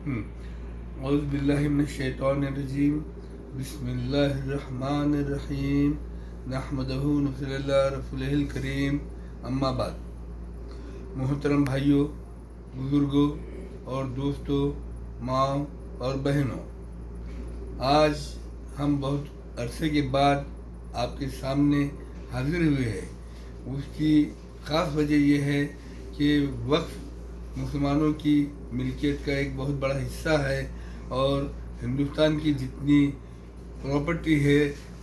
اعوذ باللہ من الشیطان الرجیم بسم اللہ الرحمن الرحیم نحمدہ ونصلی اللہ رسولہ الکریم اما بعد۔ محترم بھائیوں، بزرگوں اور دوستوں، ماں اور بہنوں، آج ہم بہت عرصے کے بعد آپ کے سامنے حاضر ہوئے ہیں۔ اس کی خاص وجہ یہ ہے کہ وقف مسلمانوں کی ملکیت کا ایک بہت بڑا حصہ ہے، اور ہندوستان کی جتنی پراپرٹی ہے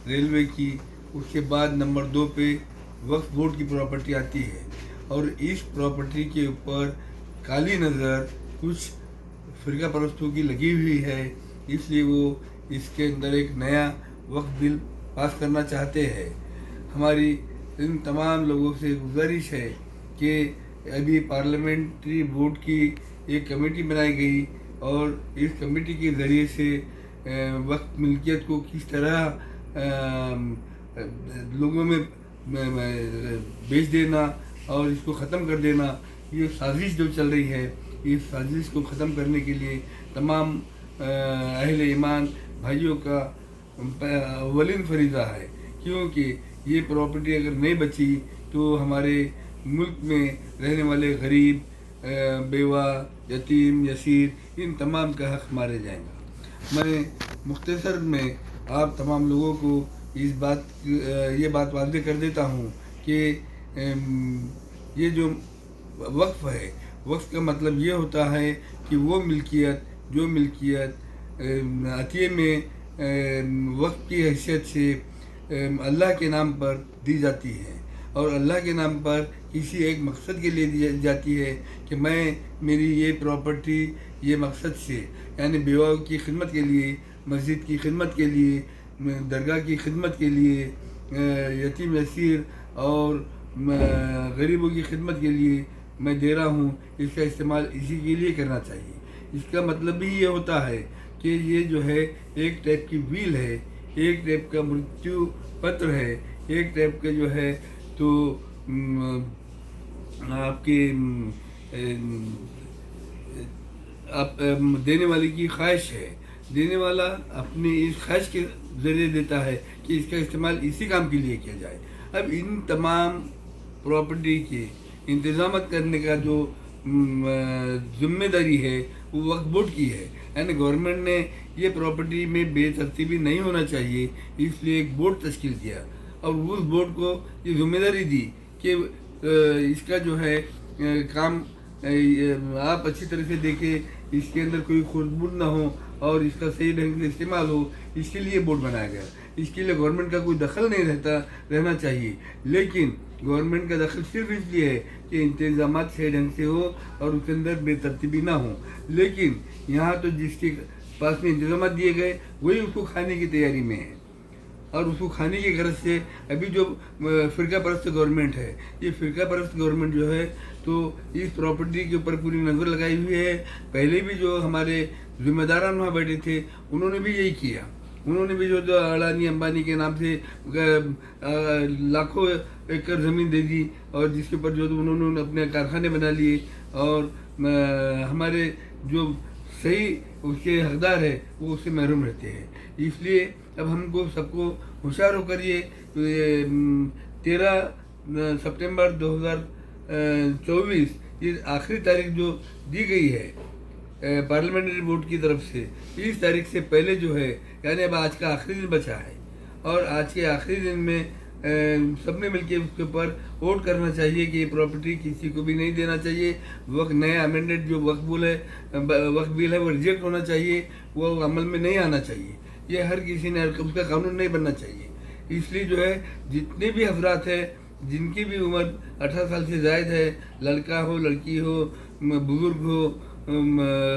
ریلوے کی، اس کے بعد نمبر 2 پہ وقف بورڈ کی پراپرٹی آتی ہے، اور اس پراپرٹی کے اوپر کالی نظر کچھ فرقہ پرستوں کی لگی ہوئی ہے، اس لیے وہ اس کے اندر ایک نیا وقف بل پاس کرنا چاہتے ہیں۔ ہماری ان تمام لوگوں سے گزارش ہے کہ ابھی پارلیمنٹری بورڈ کی ایک کمیٹی بنائی گئی، اور اس کمیٹی کے ذریعے سے وقف ملکیت کو کس طرح لوگوں میں بیچ دینا اور اس کو ختم کر دینا، یہ سازش جو چل رہی ہے، اس سازش کو ختم کرنے کے لیے تمام اہل ایمان بھائیوں کا اولین فریضہ ہے، کیونکہ یہ پراپرٹی اگر نہیں بچی تو ہمارے ملک میں رہنے والے غریب، بیوہ، یتیم، یسیر، ان تمام کا حق مارے جائیں گا۔ میں مختصر میں آپ تمام لوگوں کو یہ بات واضح کر دیتا ہوں کہ یہ جو وقف ہے، وقف کا مطلب یہ ہوتا ہے کہ وہ ملکیت عطیے میں وقف کی حیثیت سے اللہ کے نام پر دی جاتی ہے، اور اللہ کے نام پر کسی ایک مقصد کے لیے دی جاتی ہے کہ میری یہ پراپرٹی یہ مقصد سے، یعنی بیواؤں کی خدمت کے لیے، مسجد کی خدمت کے لیے، درگاہ کی خدمت کے لیے، یتیم یسیر اور غریبوں کی خدمت کے لیے میں دے رہا ہوں۔ اس کا استعمال اسی کے لیے کرنا چاہیے۔ اس کا مطلب بھی یہ ہوتا ہے کہ یہ جو ہے ایک ٹائپ کی ویل ہے، ایک ٹائپ کا مرتیو پتر ہے، ایک ٹائپ کا جو ہے تو آپ کے دینے والے کی خواہش ہے، دینے والا اپنی اس خواہش کے ذریعے دیتا ہے کہ اس کا استعمال اسی کام کے لیے کیا جائے۔ اب ان تمام پراپرٹی کے انتظامات کرنے کا جو ذمہ داری ہے وہ وقف بورڈ کی ہے، یعنی گورنمنٹ نے یہ پراپرٹی میں بے ترتیبی نہیں ہونا چاہیے، اس لیے ایک بورڈ تشکیل کیا، اور اس بورڈ کو یہ ذمہ داری دی کہ اس کا جو ہے کام آپ اچھی طرح سے دیکھیں، اس کے اندر کوئی خردبود نہ ہو اور اس کا صحیح ڈھنگ سے استعمال ہو، اس کے لیے بورڈ بنایا گیا۔ اس کے لیے گورنمنٹ کا کوئی دخل نہیں رہنا چاہیے، لیکن گورنمنٹ کا دخل صرف اس لیے ہے کہ انتظامات صحیح ڈھنگ سے ہو اور اس کے اندر بے ترتیبی نہ ہو۔ لیکن یہاں تو جس کے پاس میں انتظامات دیے گئے وہی اس کو کھانے کی تیاری میں ہے، اور اس کو کھانے کی غرض سے ابھی جو فرقہ پرست گورنمنٹ ہے، یہ فرقہ پرست گورنمنٹ جو ہے تو اس پراپرٹی کے اوپر پوری نظر لگائی ہوئی ہے۔ پہلے بھی جو ہمارے ذمہ داران وہاں بیٹھے تھے انہوں نے بھی یہی کیا، انہوں نے بھی جو اڈانی امبانی کے نام سے لاکھوں ایکڑ زمین دے دی، اور جس کے اوپر جو انہوں نے اپنے کارخانے بنا لیے، اور ہمارے جو صحیح اس کے حقدار ہے وہ اس سے محروم رہتے ہیں۔ اس لیے اب ہم کو سب کو ہوشیار ہو کر یہ 13 سپٹمبر 2024 یہ آخری تاریخ جو دی گئی ہے پارلیمنٹری بورڈ کی طرف سے، اس تاریخ سے پہلے جو ہے، یعنی اب آج کا آخری دن بچا ہے، اور آج کے آخری دن میں سب نے مل کے اس کے اوپر ووٹ کرنا چاہیے کہ یہ پراپرٹی کسی کو بھی نہیں دینا چاہیے۔ نیا امینڈڈ جو وقف بل ہے وہ ریجیکٹ ہونا چاہیے، وہ عمل میں نہیں آنا چاہیے، یہ ہر کسی نے اس کا قانون نہیں بننا چاہیے۔ اس لیے جو ہے جتنے بھی حضرات ہیں جن کی بھی عمر 18 سال سے زائد ہے، لڑکا ہو، لڑکی ہو، بزرگ ہو،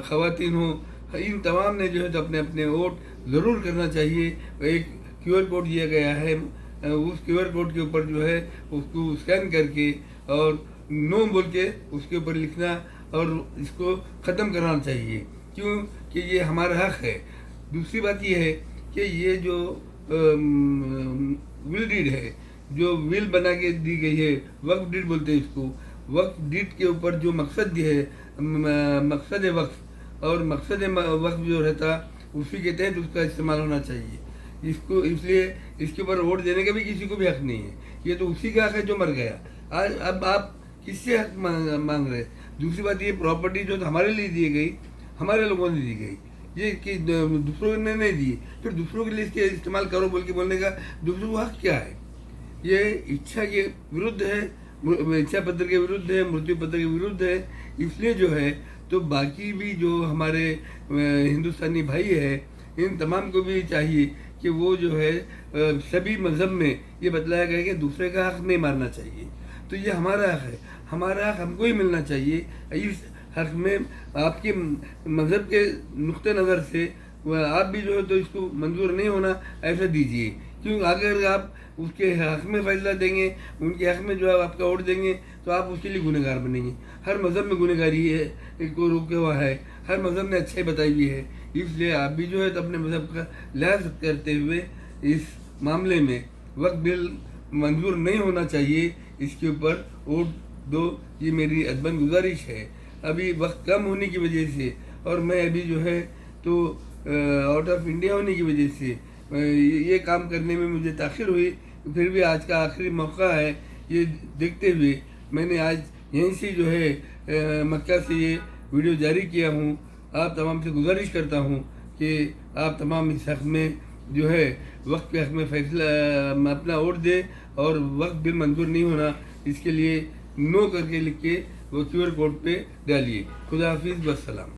خواتین ہو، ان تمام نے جو ہے تو اپنے اپنے ووٹ ضرور کرنا چاہیے۔ ایک QR کوڈ دیا گیا ہے، اس QR کوڈ کے اوپر جو ہے اس کو اسکین کر کے اور نو بول کے اس کے اوپر لکھنا اور اس کو ختم کرنا چاہیے، کیوں کہ یہ ہمارا حق ہے۔ دوسری بات یہ ہے کہ یہ جو ول ڈیڈ ہے، جو ول بنا کے دی گئی ہے، وقف ڈیڈ بولتے ہیں اس کو، وقف ڈیڈ کے اوپر جو مقصد ہے وقف، اور مقصد وقت جو رہتا اسی کے تحت اس کا استعمال ہونا چاہیے. اس لیے اس کے اوپر ووٹ دینے کا بھی کسی کو بھی حق نہیں ہے. یہ تو اسی کا حق ہے جو مر گیا. آج اب آپ کس سے حق مانگ رہے؟ دوسری بات یہ پراپرٹی جو ہمارے لیے دی گئی ہمارے لوگوں نے دی گئی, یہ کہ دوسروں نے نہیں دی, پھر دوسروں کے لیے اس کے استعمال کرو بول کے بولنے کا دوسروں کو حق کیا ہے؟ یہ اچھا کے ورودھ ہے, اچھا پتر کے ورودھ ہے, مرتیو پتر کے ورودھ ہے. اس لیے جو ہے تو باقی بھی جو ہمارے ہندوستانی بھائی ہے ان تمام کو بھی چاہیے کہ وہ جو ہے سبھی مذہب میں یہ بتلایا گیا کہ دوسرے کا حق نہیں مارنا چاہیے. تو یہ ہمارا حق ہے, ہمارا حق ہم کو ہی ملنا چاہیے. اس حق میں آپ کے مذہب کے نقطۂ نظر سے آپ بھی جو ہے تو اس کو منظور نہیں ہونا ایسا دیجیے, کیوں اگر آپ اس کے حق میں فیصلہ دیں گے, ان کے حق میں جو ہے آپ کا ووٹ دیں گے تو آپ اس کے لیے گنہ گار بنیں گے. ہر مذہب میں گنہ گاری ہے کو روکا ہوا ہے, ہر مذہب نے اچھائی بتائی ہوئی ہے. اس لیے آپ بھی جو ہے تو اپنے مذہب کا لحاظ کرتے ہوئے اس معاملے میں وقت بل منظور نہیں ہونا چاہیے, اس کے اوپر ووٹ دو. یہ میری ادبن گزارش ہے. ابھی وقت کم ہونے کی وجہ سے اور میں ابھی جو ہے تو آؤٹ آف انڈیا ہونے کی وجہ سے یہ کام کرنے میں مجھے تاخیر ہوئی. پھر بھی آج کا آخری موقع ہے, یہ دیکھتے ہوئے میں نے آج یہیں سے جو ہے مکہ سے یہ ویڈیو جاری کیا ہوں. آپ تمام سے گزارش کرتا ہوں کہ آپ تمام اس حق میں جو ہے وقت کے حق میں فیصلہ اپنا ووٹ دے, اور وقت بل منظور نہیں ہونا اس کے لیے نو کر کے لکھ کے وہ QR کوڈ پہ ڈالیے. خدا حافظ, والسلام.